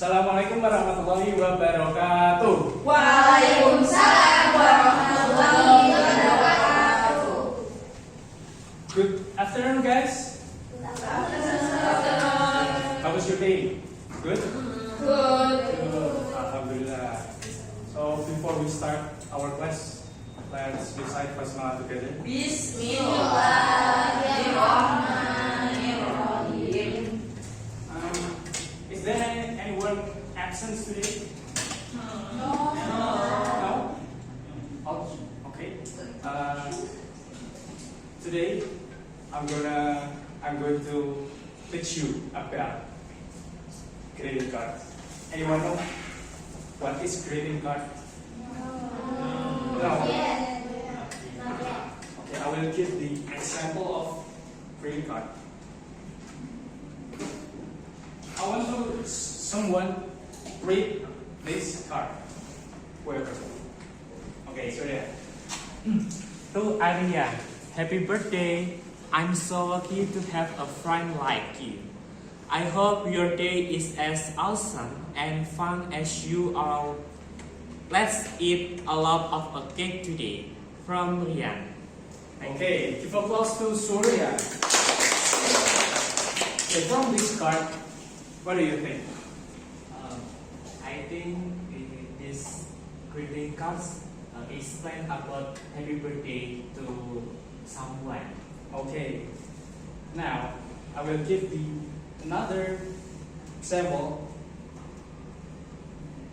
Assalamualaikum warahmatullahi wabarakatuh. Waalaikumsalam warahmatullahi wabarakatuh. Good afternoon, guys. How was your day? Good? Good. Alhamdulillah. So before we start our class, let's recite basmalah together. Bismillahirrahmanirrahim. Is there anyone absent today? No. No? Oh, okay. Today I'm going to teach you about greeting card. Anyone know what is greeting card? No. Okay, I will give the example of greeting card. I want to someone read this card. Whoever. Okay, so there. To Arya, happy birthday. I'm so lucky to have a friend like you. I hope your day is as awesome and fun as you are. Let's eat a lot of a cake today. From Rian. Okay, give applause to Surya. Okay, from this card, what do you think? I think this greeting cards explain about happy birthday to someone. Okay, now I will give another example.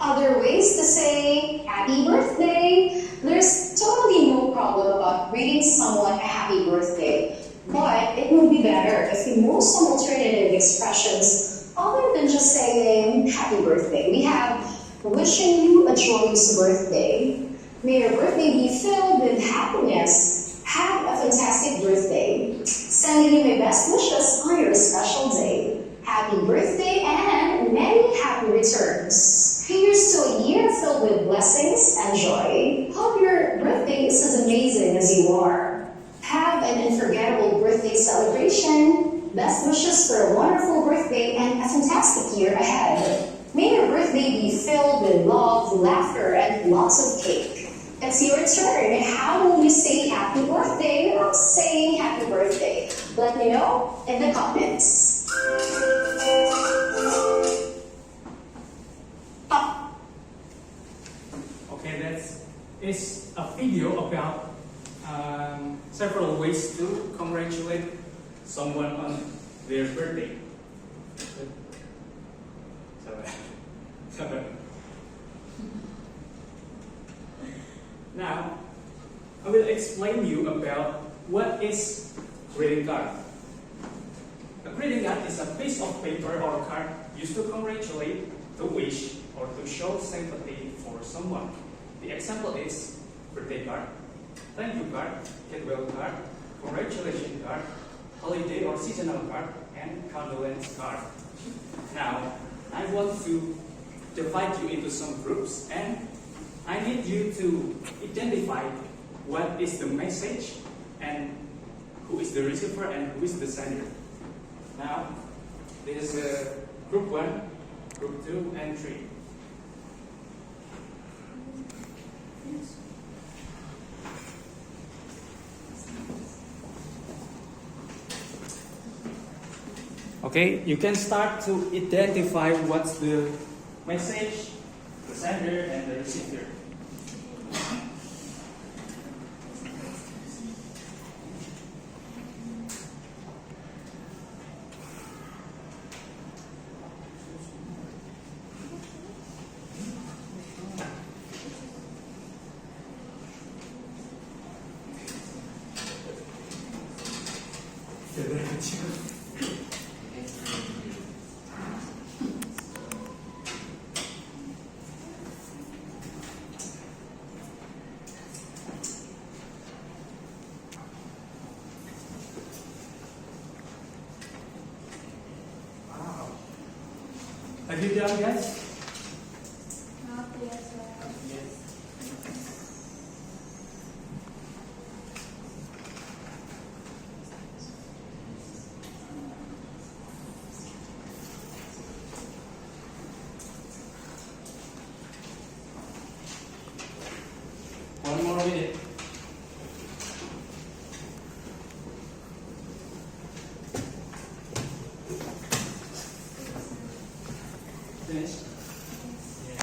Other ways to say happy birthday. There's totally no problem about greeting someone a happy birthday. But it would be better if you know some alternative expressions other than just saying happy birthday. We have wishing you a joyous birthday. May your birthday be filled with happiness. Have a fantastic birthday. Sending you my best wishes on your special day. Happy birthday and many happy returns. Here's to a year filled with blessings and joy. Hope your birthday is as amazing as you are. Have an unforgettable birthday celebration. Best wishes for a wonderful birthday and a fantastic year ahead. May your birthday be filled with love, laughter, and lots of cake. It's your turn. How will you say happy birthday without saying happy birthday? Let me know in the comments. Okay, that is a video about several ways to congratulate someone on their birthday. Now, I will explain you about what is greeting card. A greeting card is a piece of paper or card used to congratulate, to wish, or to show sympathy for someone. The example is birthday card, thank you card, get well card, congratulation card, holiday or seasonal card, and condolence card. Now, I want to divide you into some groups, and I need you to identify what is the message and who is the receiver and who is the sender. Now, this is group 1, group 2, and 3. Okay, you can start to identify what's the message, the sender, and the receiver. Have you done guys? Not yet, sir. Yes. Finish? Yes.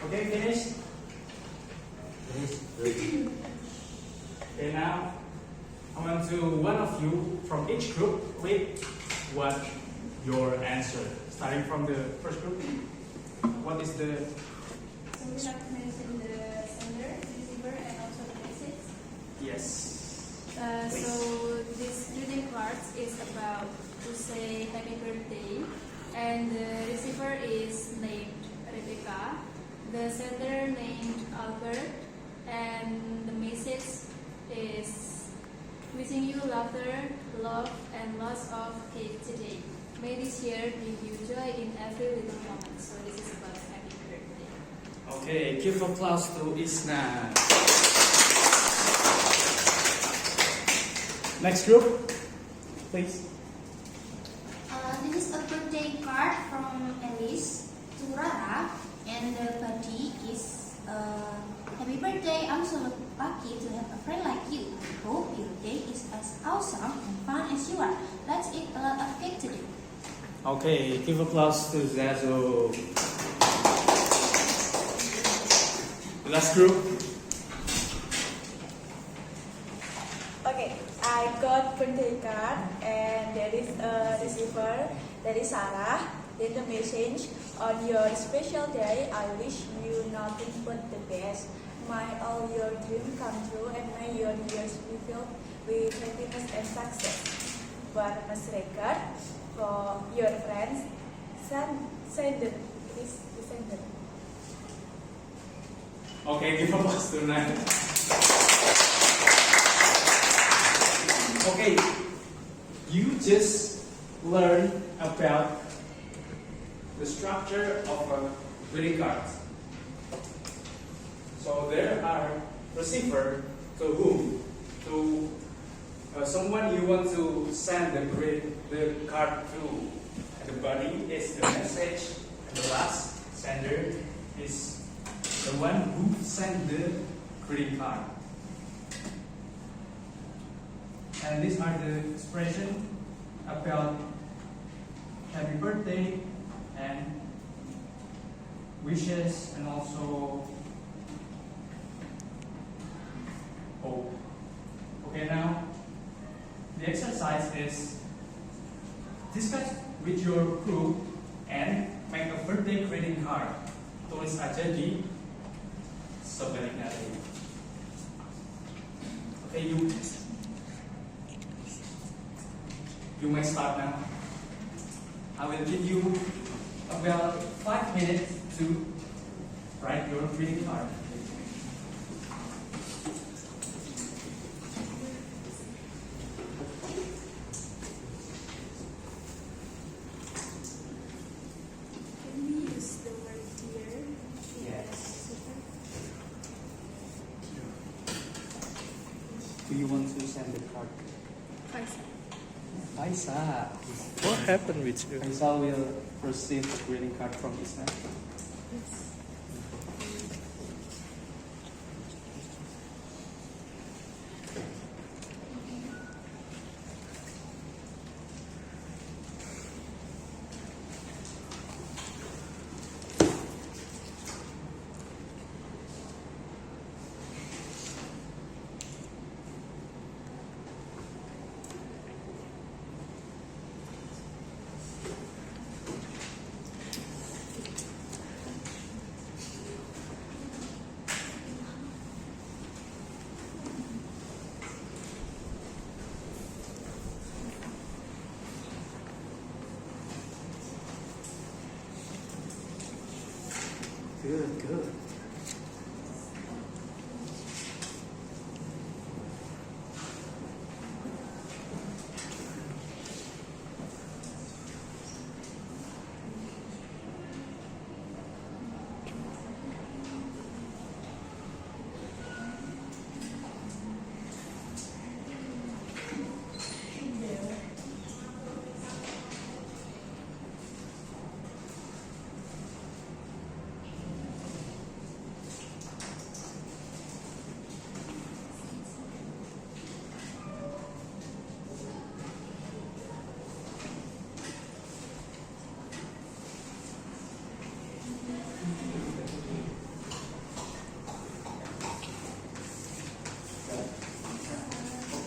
Okay, finished? Okay, now I want to one of you from each group click what your answer. Starting from the first group. What is the So we have to mention the sender, receiver, and also the message. yes? So this greeting cards is about to say happy birthday, and the receiver is named Rebecca, the sender named Albert, and the message is wishing you laughter, love, and lots of cake today. May this year bring you joy in every little moment. So this is about happy birthday. Okay, give applause to Isna. Next group, please. This is a birthday card from Alice to Rara, and the body is happy birthday. I'm so lucky to have a friend like you. I hope your day is as awesome and fun as you are. Let's eat a lot of cake today. Okay, give applause to Zazo. Last group. Okay, I got birthday card and there is a receiver, that is Sarah. Then the message, on your special day, I wish you nothing but the best. May all your dreams come true and may your years be filled with happiness and success. Buat Mas Rekat, for your friends, send it. Please send it. Okay, give applause to Nat. Okay, you just learned about the structure of a greeting card. So there are receiver to whom? To someone you want to send the card to. And the body is the message, and the last sender is the one who sent the greeting card. And these are the expressions about happy birthday and wishes, and also hope. Okay, now the exercise is discuss with your group and make a birthday greeting card. Tulis aja di sebaliknya. Okay, you may start now. I will give you about 5 minutes to write your greeting card. Can we use the word dear? Yes. Do you want to send the card? Faisal. What happened with you? Faisal will receive a greeting card from Isna.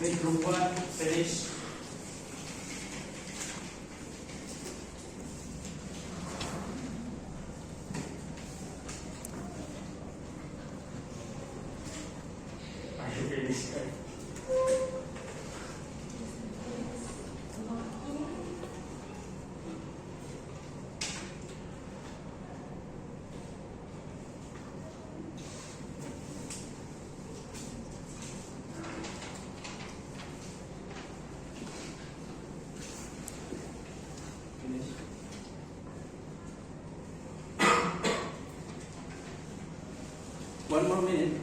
Okay, group 1, finish. Are you finished? Finish. One more minute.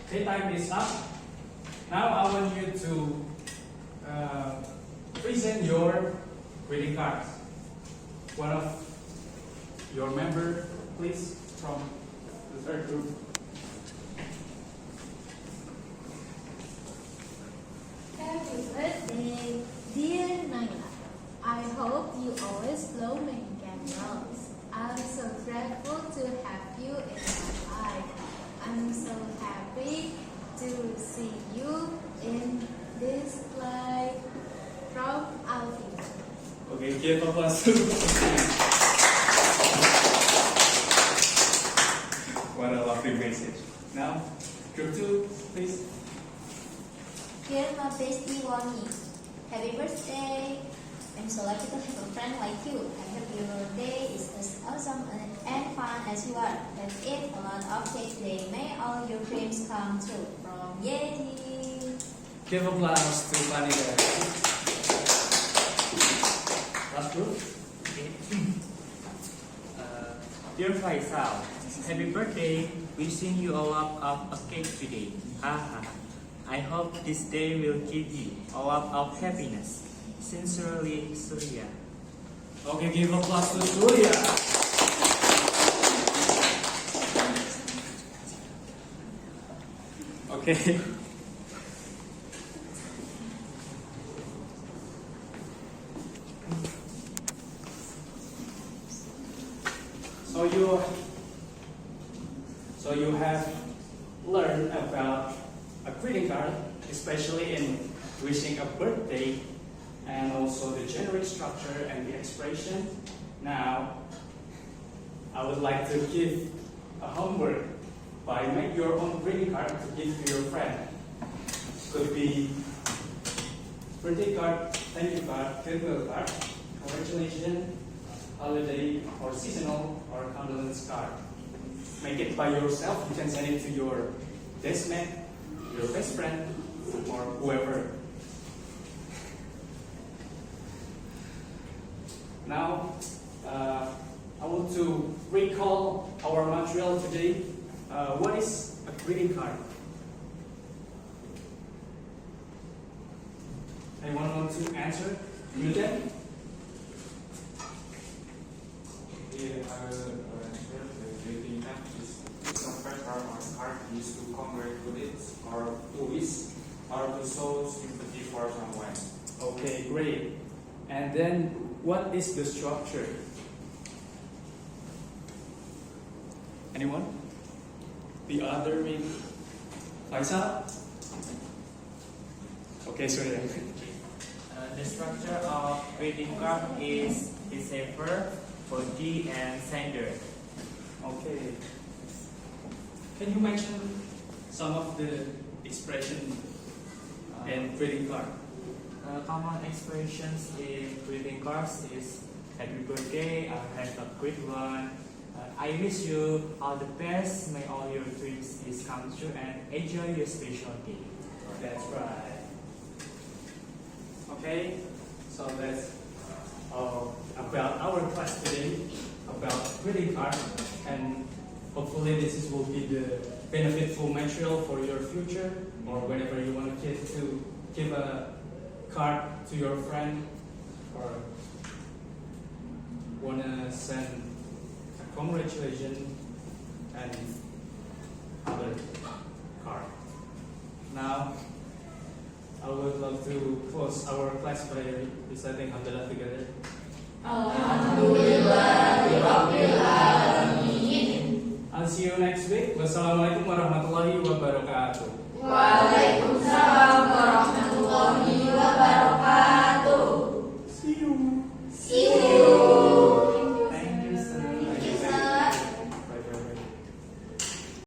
Okay, time is up. Now I want you to present your greeting cards. One of your member, please, from the third group. Happy birthday, dear Naila. I hope you always blow many candles. I'm so grateful to have you in my life. I'm so happy to see you in this life from Alvin. Okay, give applause. What a lovely message. Now, group 2, please. Dear my bestie Wani, happy birthday! I'm so lucky to have a friend like you. I hope your day is as awesome and fun as you are. Let's eat a lot of cake today. May all your dreams come true. From Yeti. Give applause to Panika. Last group. Dear Faisal, happy birthday. Wishing you a lot of a cake today. Haha. I hope this day will give you a lot of happiness. Sincerely, Surya. Okay, give applause to Surya. Okay. So you have learned about a greeting card, especially in wishing a birthday, and also the generic structure and the expression. Now, I would like to give a homework by make your own greeting card to give to your friend. Could be birthday card, thank you card, goodwill card, congratulations, holiday or seasonal or condolence card. Make it by yourself. You can send it to your desk mate, your best friend, or whoever. Now, I want to recall our material today. What is a greeting card? Anyone want to answer? Newton? Yeah, I will answer. The greeting card is some paper or card used to congratulate or to wish or to show sympathy for someone. Okay, great. And then, what is the structure? Anyone? The other maybe? Faisal? Okay, sorry. The structure of greeting card is receiver, body, and sender. Okay. Can you mention some of the expression in greeting card? Common expressions in greeting cards is happy birthday, have a great one, I wish you all the best, may all your dreams is come true, and enjoy your special day. That's right. Okay, so that's all about our class today, about greeting card, and hopefully this will be the benefitful material for your future, or whenever you want to give a card to your friend, or wanna send a congratulations and other card. Now, I would would love to close our class by reciting Hamdalah together. I'll see you next week. Wassalamualaikum warahmatullahi wabarakatuh. Waalaikumsalam warahmatullahi